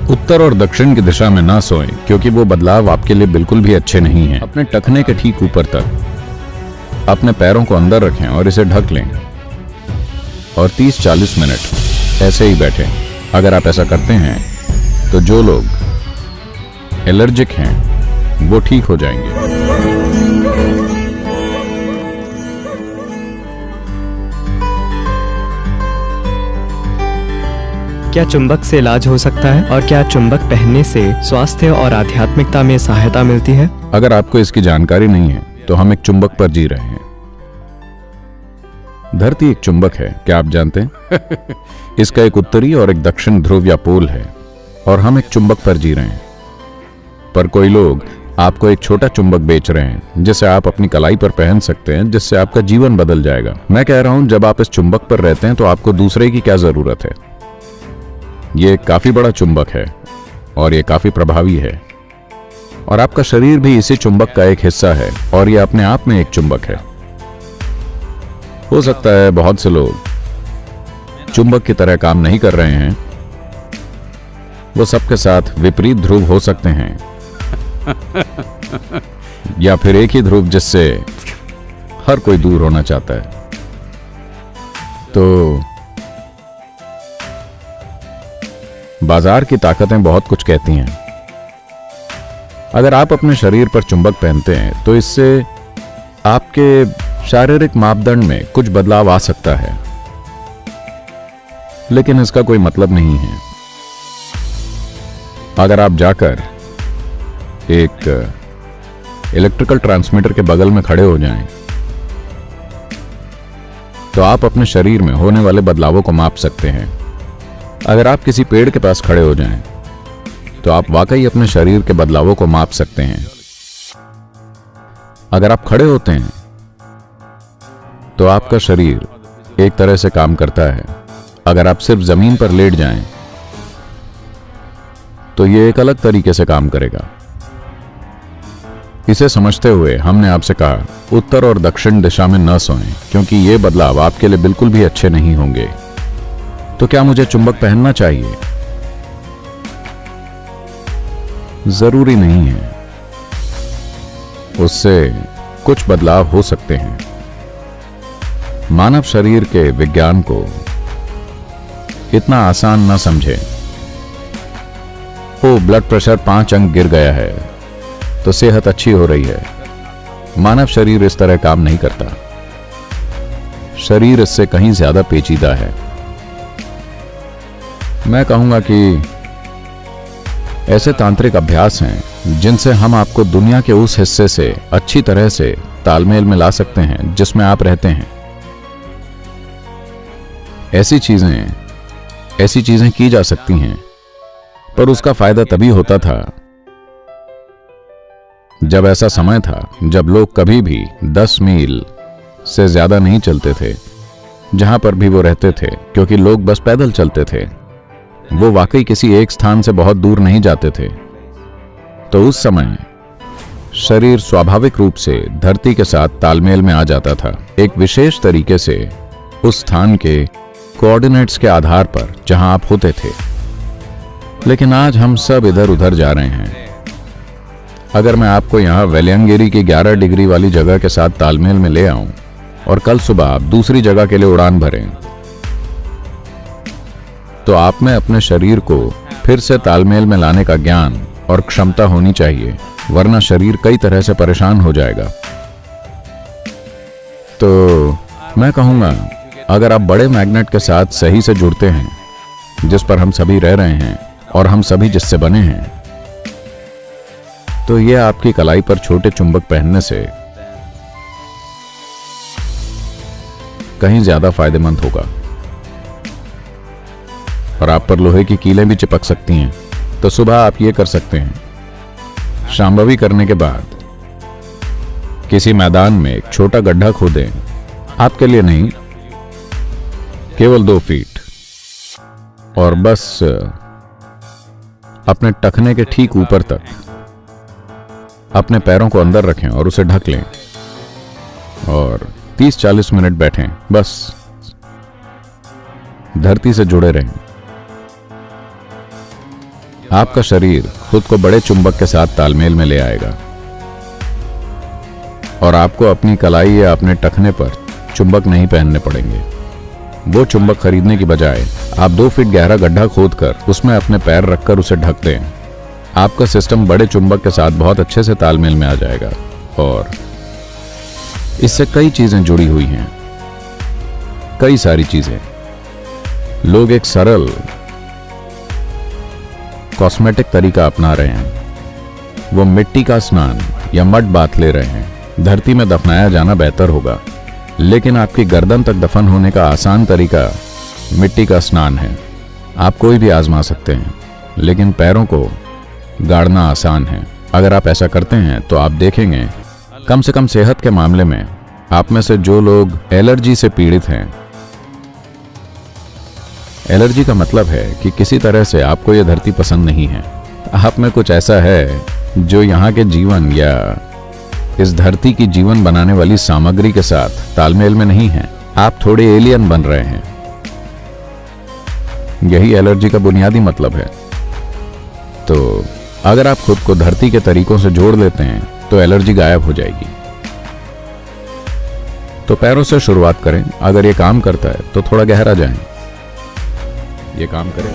उत्तर और दक्षिण की दिशा में ना सोएं, क्योंकि वो बदलाव आपके लिए बिल्कुल भी अच्छे नहीं हैं। अपने टखने के ठीक ऊपर तक अपने पैरों को अंदर रखें और इसे ढक लें और 30-40 मिनट ऐसे ही बैठें। अगर आप ऐसा करते हैं तो जो लोग एलर्जिक हैं वो ठीक हो जाएंगे। क्या चुंबक से इलाज हो सकता है और क्या चुंबक पहनने से स्वास्थ्य और आध्यात्मिकता में सहायता मिलती है? अगर आपको इसकी जानकारी नहीं है तो हम एक चुंबक पर जी रहे हैं। धरती एक चुंबक है, क्या आप जानते हैं? इसका एक उत्तरी और एक दक्षिण ध्रुव या पोल है और हम एक चुंबक पर जी रहे हैं। पर कोई लोग आपको एक छोटा चुंबक बेच रहे हैं जिसे आप अपनी कलाई पर पहन सकते हैं, जिससे आपका जीवन बदल जाएगा। मैं कह रहा हूं, जब आप इस चुंबक पर रहते हैं तो आपको दूसरे की क्या जरूरत है। ये एक काफी बड़ा चुंबक है और ये काफी प्रभावी है और आपका शरीर भी इसी चुंबक का एक हिस्सा है और ये अपने आप में एक चुंबक है। हो सकता है बहुत से लोग चुंबक की तरह काम नहीं कर रहे हैं, वो सबके साथ विपरीत ध्रुव हो सकते हैं या फिर एक ही ध्रुव जिससे हर कोई दूर होना चाहता है। तो बाजार की ताकतें बहुत कुछ कहती हैं। अगर आप अपने शरीर पर चुंबक पहनते हैं तो इससे आपके शारीरिक मापदंड में कुछ बदलाव आ सकता है, लेकिन इसका कोई मतलब नहीं है। अगर आप जाकर एक इलेक्ट्रिकल ट्रांसमीटर के बगल में खड़े हो जाएं, तो आप अपने शरीर में होने वाले बदलावों को माप सकते हैं। अगर आप किसी पेड़ के पास खड़े हो जाएं, तो आप वाकई अपने शरीर के बदलावों को माप सकते हैं। अगर आप खड़े होते हैं तो आपका शरीर एक तरह से काम करता है। अगर आप सिर्फ जमीन पर लेट जाएं, तो यह एक अलग तरीके से काम करेगा। इसे समझते हुए हमने आपसे कहा, उत्तर और दक्षिण दिशा में न सोएं, क्योंकि ये बदलाव आपके लिए बिल्कुल भी अच्छे नहीं होंगे। तो क्या मुझे चुंबक पहनना चाहिए? जरूरी नहीं है। उससे कुछ बदलाव हो सकते हैं। मानव शरीर के विज्ञान को इतना आसान न समझें। ओ, ब्लड प्रेशर 5 अंक गिर गया है तो सेहत अच्छी हो रही है। मानव शरीर इस तरह काम नहीं करता। शरीर इससे कहीं ज्यादा पेचीदा है। मैं कहूंगा कि ऐसे तांत्रिक अभ्यास हैं जिनसे हम आपको दुनिया के उस हिस्से से अच्छी तरह से तालमेल में ला सकते हैं जिसमें आप रहते हैं। ऐसी चीजें की जा सकती हैं, पर उसका फायदा तभी होता था जब ऐसा समय था जब लोग कभी भी 10 मील से ज्यादा नहीं चलते थे जहां पर भी वो रहते थे, क्योंकि लोग बस पैदल चलते थे। वो वाकई किसी एक स्थान से बहुत दूर नहीं जाते थे। तो उस समय शरीर स्वाभाविक रूप से धरती के साथ तालमेल में आ जाता था, एक विशेष तरीके से उस स्थान के कोऑर्डिनेट्स के आधार पर जहां आप होते थे। लेकिन आज हम सब इधर उधर जा रहे हैं। अगर मैं आपको यहां वेलियांगिरी की 11 डिग्री वाली जगह के साथ तालमेल में ले आऊं और कल सुबह आप दूसरी जगह के लिए उड़ान भरें, तो आप में अपने शरीर को फिर से तालमेल में लाने का ज्ञान और क्षमता होनी चाहिए, वरना शरीर कई तरह से परेशान हो जाएगा। तो मैं कहूंगा, अगर आप बड़े मैग्नेट के साथ सही से जुड़ते हैं जिस पर हम सभी रह रहे हैं और हम सभी जिससे बने हैं, तो यह आपकी कलाई पर छोटे चुंबक पहनने से कहीं ज्यादा फायदेमंद होगा। और आप पर लोहे की कीलें भी चिपक सकती हैं, तो सुबह आप ये कर सकते हैं। शांभवी करने के बाद किसी मैदान में एक छोटा गड्ढा खोदें, आपके लिए नहीं, केवल 2 फीट, और बस अपने टखने के ठीक ऊपर तक अपने पैरों को अंदर रखें और उसे ढक लें और 30-40 मिनट बैठें। बस धरती से जुड़े रहें। आपका शरीर खुद को बड़े चुंबक के साथ तालमेल में ले आएगा और आपको अपनी कलाई या अपने टखने पर चुंबक नहीं पहनने पड़ेंगे। वो चुंबक खरीदने की बजाय आप 2 फीट गहरा गड्ढा खोदकर उसमें अपने पैर रखकर उसे ढक दें। आपका सिस्टम बड़े चुंबक के साथ बहुत अच्छे से तालमेल में आ जाएगा और इससे कई चीजें जुड़ी हुई हैं, कई सारी चीजें। लोग एक सरल कॉस्मेटिक तरीका अपना रहे हैं। वो मिट्टी का स्नान या मड बाथ ले रहे हैं। धरती में दफनाया जाना बेहतर होगा, लेकिन आपकी गर्दन तक दफन होने का आसान तरीका मिट्टी का स्नान है। आप कोई भी आजमा सकते हैं, लेकिन पैरों को गाड़ना आसान है। अगर आप ऐसा करते हैं तो आप देखेंगे कम से कम सेहत के मामले में आप में से जो लोग एलर्जी से पीड़ित हैं, एलर्जी का मतलब है कि किसी तरह से आपको यह धरती पसंद नहीं है। आप में कुछ ऐसा है जो यहाँ के जीवन या इस धरती की जीवन बनाने वाली सामग्री के साथ तालमेल में नहीं है। आप थोड़े एलियन बन रहे हैं। यही एलर्जी का बुनियादी मतलब है। तो अगर आप खुद को धरती के तरीकों से जोड़ लेते हैं तो एलर्जी गायब हो जाएगी। तो पैरों से शुरुआत करें। अगर ये काम करता है तो थोड़ा गहरा जाएं। ये काम करें।